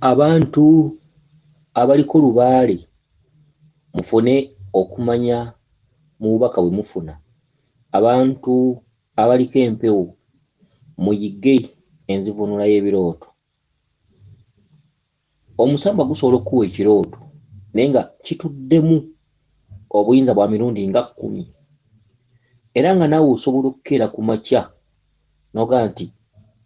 Abantu abaliko lubaale mufune okumanya mu bubaka bwe mufuna. Abantu abaliko empewo muyige enzivunula y'ebirooto. Omusamba gusobola okukuwa ekirooto naye nga kituddemu obuyinza bwa mirundi nga 10 era nga naawe osobola okukeera ku makya n'ogamba nti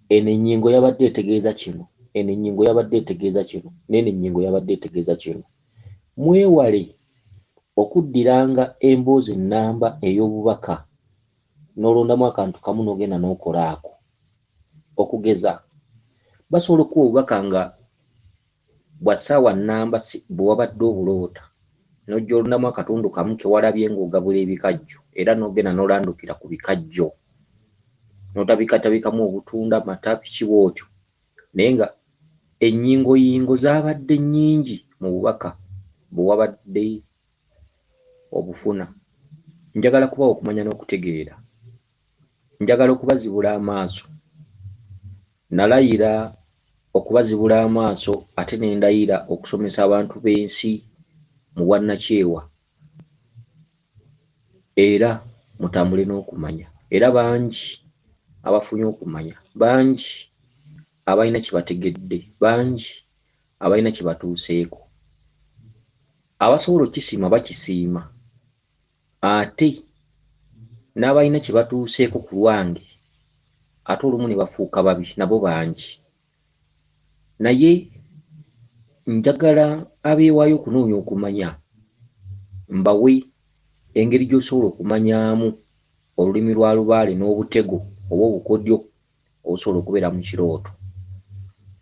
eno ennyingo yabadde etegeeza kino, eno ennyingo yabadde etegeeza kino, n'eno ennyingo yabadde etegeeza kino. Mwewale okuddiranga emboozi ennamba ey'obubaka n'olondamu akantu kamu n'ogenda n'okola ako. Okugeza basobola okuwa obubaka nga bwa ssaawa nnamba bwe wabadde obuloota n'ojja olondamu akatundu kamu ke walabye ng'ogabula ebikajjo era n'ogenda n'olandukira ku bikajjo n'otabikatabikamu obutunda, amata, biki bw'otyo, naye nga ennyingoyingo zaabadde nnyingi mu bubaka bwe wabadde obufuna. Njagala kubawa okumanya n'okutegeera, njagala okubazibula amaaso. Nalayira okubazibula amaaso ate ne ndayira okusomesa abantu b'ensi mu bwannakyewa era mutambule n'okumanya. Era bangi abafunye okumanya, bangi abalina kye bategedde, bangi abalina kye batuuseeko. Abasobola okukisiima bakisiima, ate n'abalina kye batuuseeko ku lwange ate olumu ne bafuuka babi nabo bangi. Naye njagala abeewaayo okunoonya okumanya mbawe engeri gy'osobola okumanyaamu olulimi lwa lubaale n'obutego oba obukodyo obusobola okubeera mu kirooto.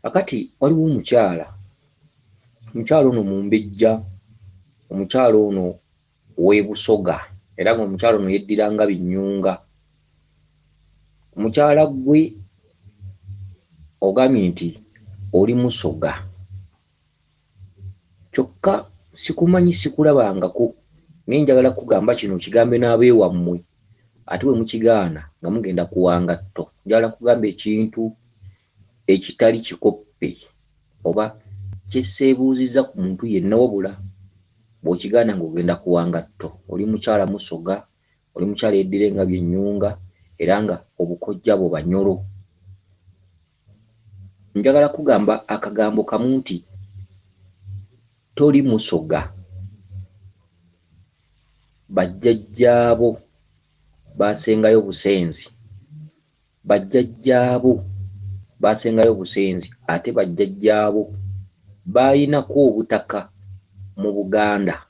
Kakati waliwo omukyala ono Mumbejja, omukyala ono w'e Busoga era ng'omukyala ono yeddiranga Binyunga. Omukyala gwe ogambye nti oli Musoga kyokka sikumanyi, sikulabangako, naye njagala kugamba kino kigambe n'abeewammwe ate bwe mukigaana nga mugenda kuwanga tto. Njagala kugamba ekintu ekitali kikoppe oba kyesseebuuzizza ku muntu yenna, wabula bw'okigaana ng'ogenda kuwanga tto. Oli mukyala Musoga, oli mukyala yeddira nga Byennyunga era nga obukojja bwo Banyoro. Njagala kugamba akagambo kamu nti toli Musoga. Bajjajjaabo baasengayo busenzi, bajjajjaabo baasengayo busenzi ate bajjajjaabo baayinako obutaka mu Buganda.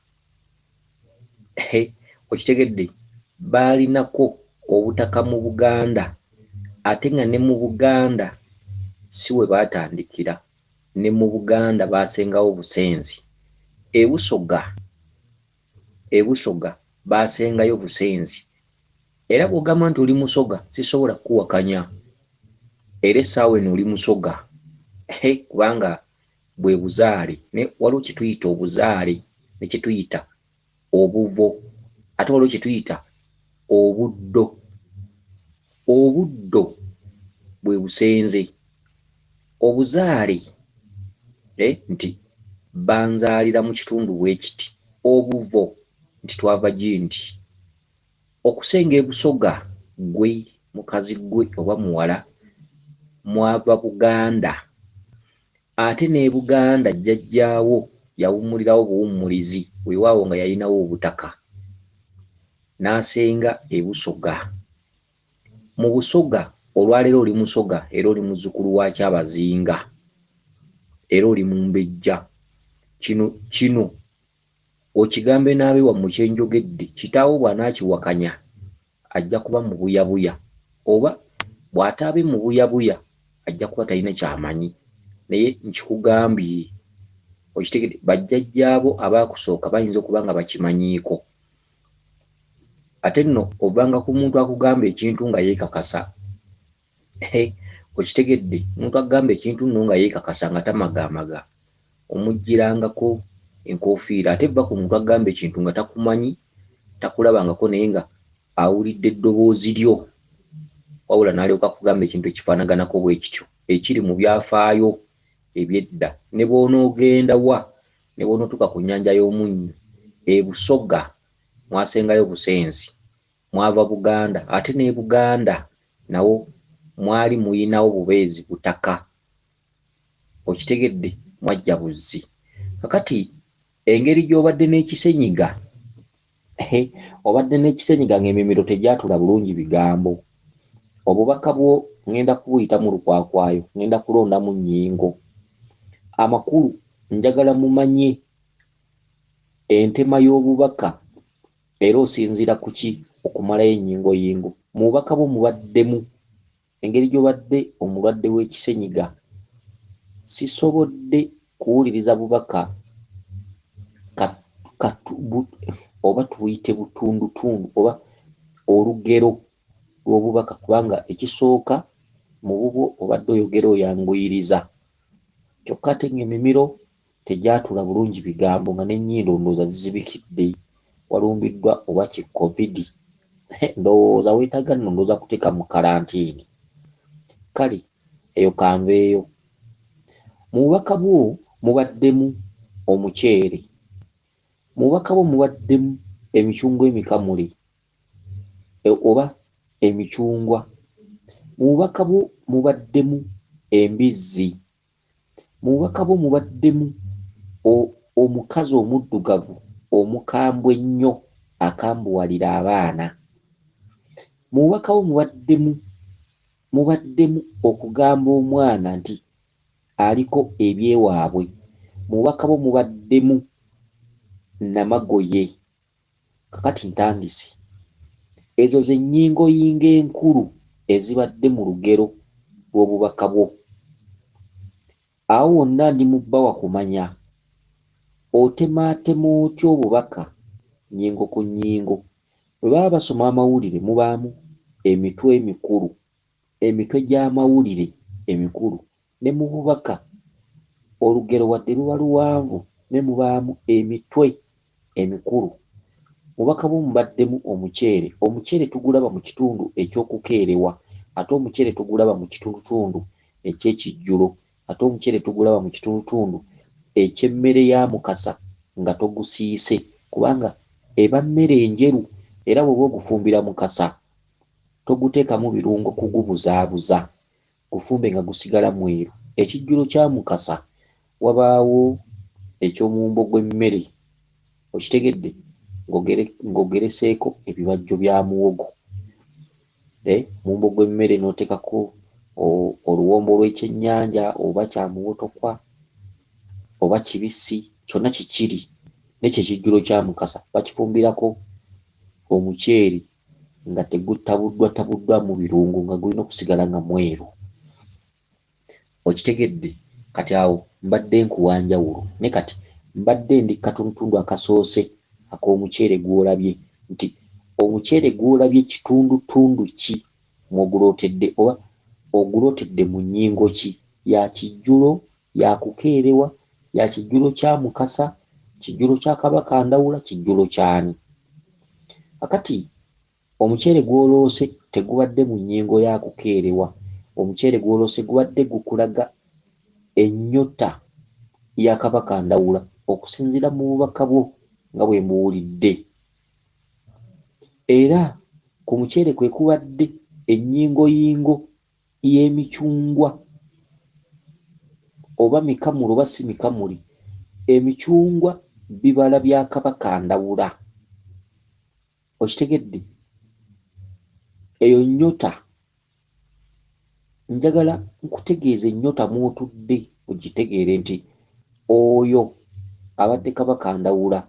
Okitegedde? Baalinako obutaka mu Buganda ate nga ne mu Buganda si we baatandikira, ne mu Buganda baasengawo busenzi. E Busoga baasengayo busenzi era bw'ogamba nti oli Musoga sisobola kukuwakanya era essaawa eno oli Musoga kubanga bwe buzaale. Ne waliwo kye tuyita obuzaale ne kye tuyita obuvo ate waliwo kye tuyita obuddo. Obuddo bwe busenze, obuzaale nti banzaalira mu kitundu bwe kiti, obuvo nti twava gindi. Okusenga e Busoga gwe mukazi gwe oba muwala mwava Buganda ate ne Buganda jjajjaawo yawummulirawo buwummulizi weewaawo nga yalinawo obutaka n'asenga e Busoga. Mu Busoga olwaleero oli Musoga era oli muzzukulu wa Kyabazinga era oli Mumbejja. Kino okigambe n'abeewammwe kye njogedde, kitaawo bw'anaakiwakanya ajja kuba mu buyabuya, oba bw'ataabe mu buyabuya ajja kuba talina ky'amanyi. Naye nkikugambye, okitegedde, bajjajjaabo abaakusooka bayinza okuba nga bakimanyiiko. Ate nno ovanga ku muntu akugamba ekintu nga yeekakasa. Okitegedde, omuntu akugamba ekintu nno nga yeekakasa nga tamagamaga, omuggyirangako enkoofiira. Ate va ku muntu akugamba ekintu nga takumanyi, takulabangako naye nga awulidde eddoboozi lyo wabula n'alyoka akugamba ekintu ekifaanaganako bwe kityo ekiri mu byafaayo ebyedda ne bw'onoogenda wa ne bw'onootuuka ku nnyanja y'Omunnyo ebusoga mwasengayo busenzi mwava Buganda ate ne Buganda nawo mwali muyinawo bubeezi butaka okitegedde mwajja buzzi kakati engeri gy'obadde n'ekisenyiga obadde n'ekisenyiga ng'emimiro tegyatula bulungi bigambo obubaka bwo ŋŋenda kubuyita mu lukwakwayo ŋŋenda kulondamu nnyingo amakulu njagala mumanye entema y'obubaka era osinziira ku ki okumalayo ennyingoyingo mu bubaka bwo mubaddemu engeri gy'obadde omulwadde w'ekisenyiga sisobodde kuwuliriza bubaka oba tuyite butundutundu oba olugero lw'obubaka kubanga ekisooka mu bubwo obadde oyogera oyanguyiriza kyokka ate ng'emimiro tegyatula bulungi bigambo nga n'ennyindo ndowooza zizibikidde walumbiddwa oba ki covid ndowooza weetaaga nno ndowooza kuteeka mu kalantiini kale eyo kanveeyo mu bubaka bwo mubaddemu omuceere mu bubaka bwo mubaddemu emicungwa emikamule oba emicungwa mu bubaka bwo mubaddemu embizzi mu bubaka bwo mubaddemu omukazi omuddugavu omukambwe ennyo akambuwalira abaana mu bubaka bwo mubaddemu okugamba omwana nti aliko ebyewaabwe mu bubaka bwo mubaddemu Namagoye kakati ntandise ezo ze nnyingoyingo enkulu ezibadde mu lugero lw'obubaka bwo awo wonna ndi mu bbawa kumanya otemaatema otya obubaka nnyingo ku nnyingo bwe baba basoma amawulire mubaamu emitwe emikulu emitwe gy'amawulire emikulu ne mu bubaka olugero wadde luba luwanvu ne mubaamu emitwe emikulu mubaka bwo mubaddemu omuceere tugulaba mu kitundu eky'okukeerewa ate omuceere tugulaba mu kitundutundu eky'ekijjulo ate omuceere tugulaba mu kitundutundu eky'emmere ya Mukasa nga togusiise kubanga eba mmere enjeru era bw'oba ogufumbira Mukasa toguteekamu birungo kugubuzaabuza gufumbe nga gusigala mweru ekijjulo kya Mukasa wabaawo eky'omumbo gw'emmere okitegedde ng'ogereseeko ebibajjo bya muwogo mumbo gw'emmere n'oteekako oluwombo lw'ekyennyanja oba kya muwotokwa oba kibisi kyonna kikiri n'ekyekijjulo kya Mukasa bakifumbirako omuceere nga tegutabuddwatabuddwa mu birungo nga gulina okusigala nga mweru okitegedde kati awo mbadde nkuwanjawulo ne kati mbadde ndi katundutundu akasoose ak'omuceere gw'olabye nti omuceere gw'olabye kitundutundu ki mw'ogulootedde oba ogulootedde mu nnyingo ki ya kijjulo ya kukeerewa ya kijjulo kya Mukasa kijjulo kya Kabaka Ndawula kijjulo kyani kakati omuceere gw'oloose tegubadde mu nnyingo ya kukeerewa omuceere gw'oloose gubadde gukulaga ennyota ya Kabaka Ndawula okusinziira mu bubaka bwo nga bwe mbuwulidde era ku muceere kwe kubadde ennyingoyingo y'emicungwa oba mikamule oba si mikamule emicungwa bibala bya Kabaka Ndawula okitegedde eyo nnyota njagala nkutegeeza ennyota mw'otudde ogitegeere nti oyo abadde Kabaka Ndawula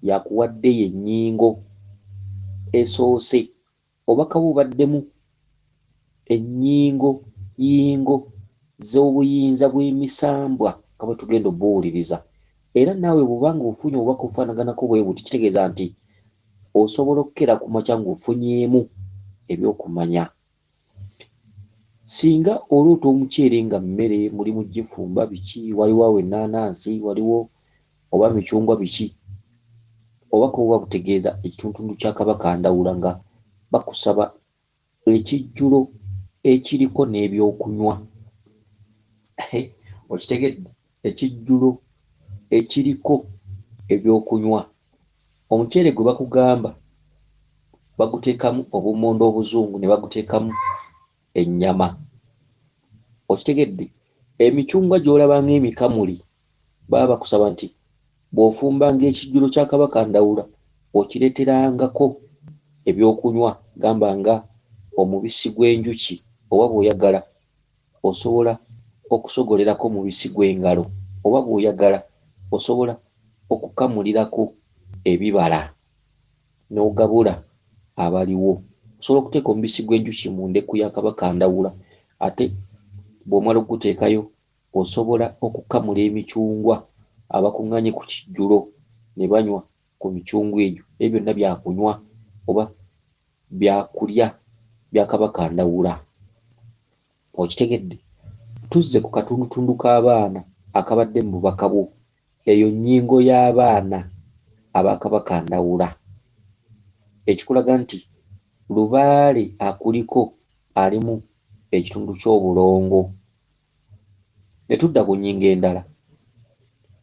yakuwaddeyo ennyingo esoose obubaka bubaddemu ennyingo z'obuyinza bw'emisambwa nga bwe tugenda obuwuliriza era naawe bw'obanga ofunye obubaka obufaanaganako bwe buti kitegeeza nti osobola okukera ku makya ng'ofunyeemu ebyokumanya singa oloota omuceere nga mmere mulimu gifumba biki waliwo awo ennaanansi waliwo oba micungwa biki obubaka obuba butegeeza ekitundutundu kya Kabaka Ndawula nga bakusaba ekijjulo ekiriko n'ebyokunywa okitegedde ekijjulo ekiriko ebyokunywa. Omuceere gwe bakugamba baguteekamu obummonde obuzungu ne baguteekamu ennyama. Okitegedde? Emicungwa gy'olaba ng'emikamuli baba bakusaba nti bw'ofumbanga ekijjulo kya Kabaka Ndawula okireeterangako ebyokunywa, gamba nga omubisi gw'enjuki, oba bw'oyagala osobola okusogolerako omubisi gw'engalo, oba bw'oyagala osobola okukamulirako ebibala n'ogabula abaliwo. Osobola okuteeka omubisi gw'enjuki mu ndeku ya Kabaka Ndawula, ate bw'omala okuguteekayo osobola okukamula emicungwa abakuŋŋaanye ku kijjulo ne banywa ku micungwa egyo. Ebyo byonna byakunywa oba byakulya bya Kabaka Ndawula. Okitegedde? Tuzze ku katundutundu k'abaana akabadde mu bubaka bwo. Eyo nnyingo y'abaana aba Kabaka Ndawula, ekikulaga nti Lubaale akuliko alimu ekitundu ky'obulongo. Ne tudda ku nnyingo endala.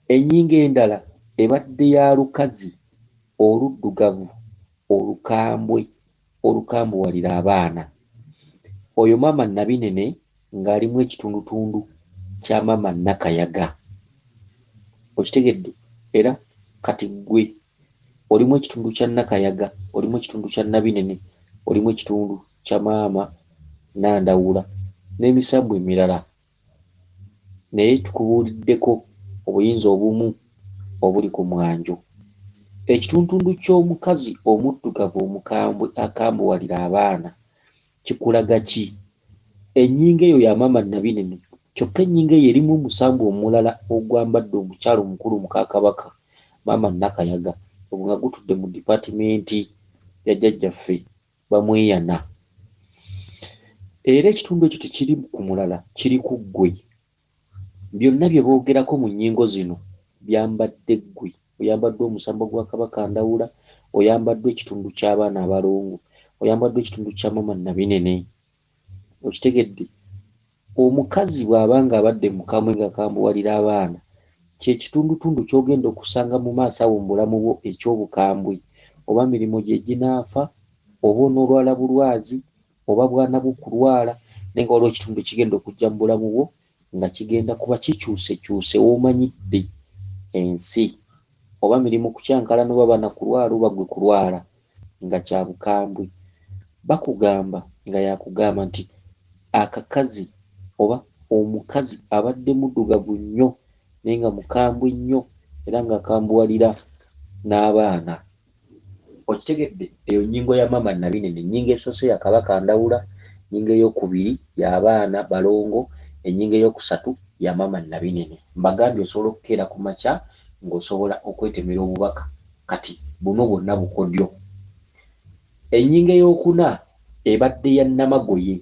Ennyingo endala ebadde ya lukazi oluddugavu olukambwe olukambuwalira abaana. Oyo maama Nabinene ng'alimu ekitundutundu kya maama Nakayaga. Okitegedde? Era kati ggwe olimu ekitundu kya Nakayaga, olimu ekitundu kya Nabinene, olimu ekitundu kya maama Nandawula n'emisambwa emirala. Naye tukubuuliddeko obuyinza obumu obuli ku mwanjo. Ekitundutundu ky'omukazi omuddugavu omukambwe akambuwalira abaana kikulaga ki? Ennyingo eyo ya maama Nabinene, kyokka ennyingo eyo erimu omusambwa omulala ogwambadde omukyala omukulu muka Kabaka maama Nakayaga, ogwo nga gutudde mu dipaatimenti ya jjajjaffe Bamweyana. Era ekitundu ekyo tekiri ku mulala, kiri ku ggwe. Byonna bye boogerako mu nnyingo zino byambadde ggwe. Oyambaddwa omusambwa gwa Kabaka Ndawula, oyambaddwa ekitundu ky'abaana abalongo, oyambaddwa ekitundu kya maama Nabinene. Okitegedde? Omukazi bw'aba ng'abadde mukambwe ng'akambuwalira abaana, kye kitundutundu ky'ogenda okusanga mu maaso awo mu bulamu bwo eky'obukambwe, oba mirimu gye ginaafa, oba onoolwala bulwazi, oba bwana bukulwala, naye nga waliwo ekitundu ekigenda okujja mu bulamu bwo nga kigenda kuba kikyusekyuse w'omanyidde ensi, oba mirimu kukyankalana, oba banakulwala oba gwe kulwala, nga kya bukambwe. Bakugamba nga yakugamba nti akakazi oba omukazi abadde muddugavu nnyo naye nga mukambwe nnyo era ng'akambuwalira n'abaana. Okitegedde? Eyo nnyingo ya maama Nabinene. Ennyingo esoose ya Kabaka Ndawula, ennyingo ey'okubiri y'abaana balongo, ennyingo ey'okusatu ya maama Nabinene. Mbagambye osobola okukeera ku makya ng'osobola okwetemera obubaka, kati buno bwonna bukodyo. Ennyingo ey'okuna ebadde ya Namagoye.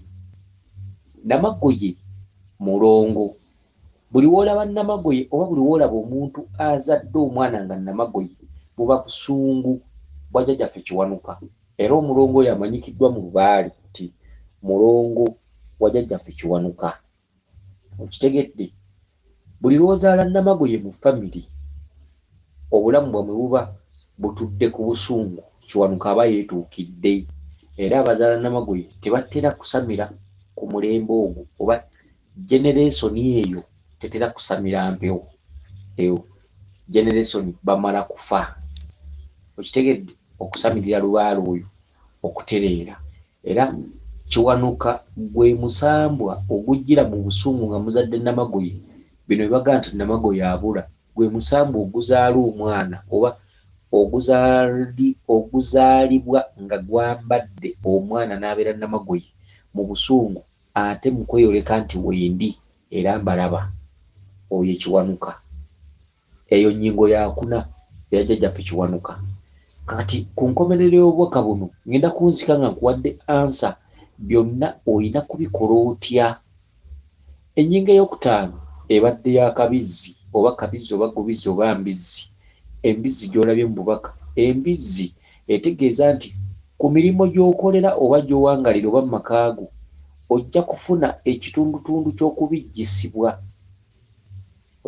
Namagoye mulongo. Buli w'olaba Namagoye oba buli w'olaba omuntu azadde omwana nga Namagoye buba busungu bwa jjajjaffe Kiwanuka. Era omulongo oyo amanyikiddwa mu Lubaale nti mulongo wa jjajjaffe Kiwanuka. Okitegedde? Buli lw'ozaala Namagoye mu famire, obulamu bwamwe buba butudde ku busungu, Kiwanuka aba yeetuukidde. Era abazaala Namagoye tebatera kusamira ku mulembe ogwo, oba genereesoni eyo tetera kusamira mpewo. Eyo genereesoni bamala kufa. Okitegedde? Okusamirira Lubaale oyo okutereera. Era Kiwanuka gwe musambwa ogujjira mu busungu nga muzadde Namagoye. Bino bye bagamba nti Namagoye abula, gwe musambwa oguzaala omwana oba oguzaalibwa nga gwambadde omwana n'abeera Namagoye mu busungu, ate mu kweyoleka nti wendi era mbalaba, oyo Kiwanuka. Eyo nnyingo yakuna ya jjajjaffe Kiwanuka. Kati ku nkomerero y'obubaka buno ngenda kunsika nga nkuwadde ansa, byonna olina kubikola otya? Ennyingo ey'okutaano ebadde ya Kabizzi, oba Kabizzi oba Gubizzi oba Mbizzi. Embizzi gy'olabye mu bubaka, embizzi etegeeza nti ku mirimu gy'okolera oba gy'owangalira oba mu makaago ojja kufuna ekitundutundu ky'okubijjisibwa.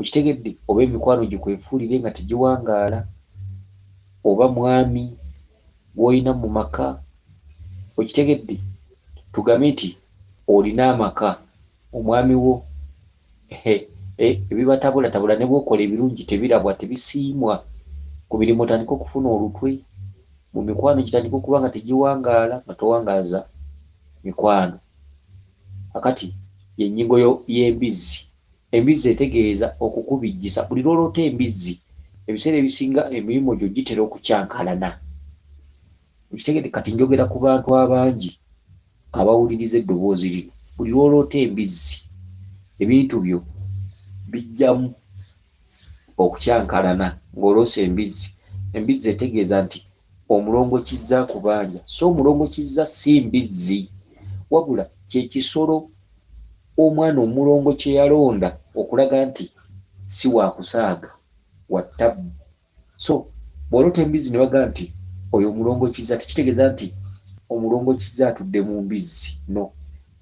okitegedde, oba emikwano gikwefuulire nga tegiwangaala, oba mwami gw'olina mu maka, okitegedde, tugambe nti olina amaka, omwami wo ebibatabulatabula ne bwokola ebirungi tebirabwa, tebisiimwa, ku mirimu otandika okufuna olutwe, mu mikwano gitandika okuba nga tegiwangaala, nga towangaaza mikwano. Kakati yennyingo y'embizzi. Embizzi etegeeza okukubijjisa. Buli lw'oloota embizzi, ebiseera ebisinga emirimu gyo gitera okukyankalana. Okitegedde, kati njogera ku bantu abangi abawuliriza eddoboozi lino. Buli lw'oloota embizzi, ebintu byo bijjamu okukyankalana ng'oloose embizzi. Embizzi etegeeza nti omulongo kizza kubanja, so omulongo kizza si mbizzi, wabula kye kisolo omwana omulongo kye yalonda okulaga nti si wa kusaaga, wa ttabbu. So bw'oloota embizzi ne baga nti oyo omulongo kizza, tekitegeeza nti omulongo kizza atudde mu mbizzi, no,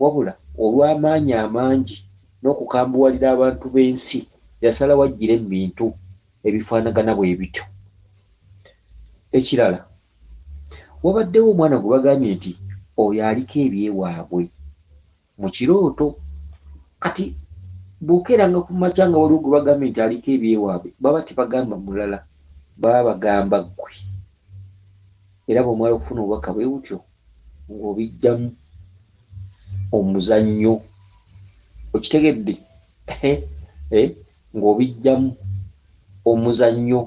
wabula olw'amaanyi amangi n'okukambuwalira abantu b'ensi yasalawo aggyire mu bintu ebifaanagana bwe bityo. Ekirala, wabaddewo omwana gwe bagambye nti oyo aliko ebyewaabwe mu kirooto. Kati bw'okeeranga ku makya nga waliwo gwe bagambye nti aliko ebyewaabwe, baba tebagamba mulala, baba bagamba ggwe. Era bw'omala okufuna obubaka bwe butyo ng'obijjamu omuzannyo, okitegedde, ng'obijjamu omuzannyo,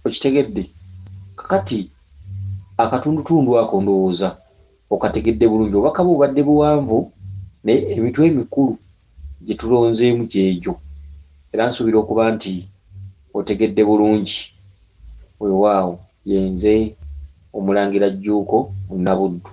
okitegedde. Kakati akatundutundu ako ndowooza okategedde bulungi, obubaka bwe obadde buwanvu naye emitwe emikulu gye tulonzeemu gyegyo, era nsuubira okuba nti otegedde bulungi. Weewaawo, ye nze Omulangira Jjuuko Nabuddu.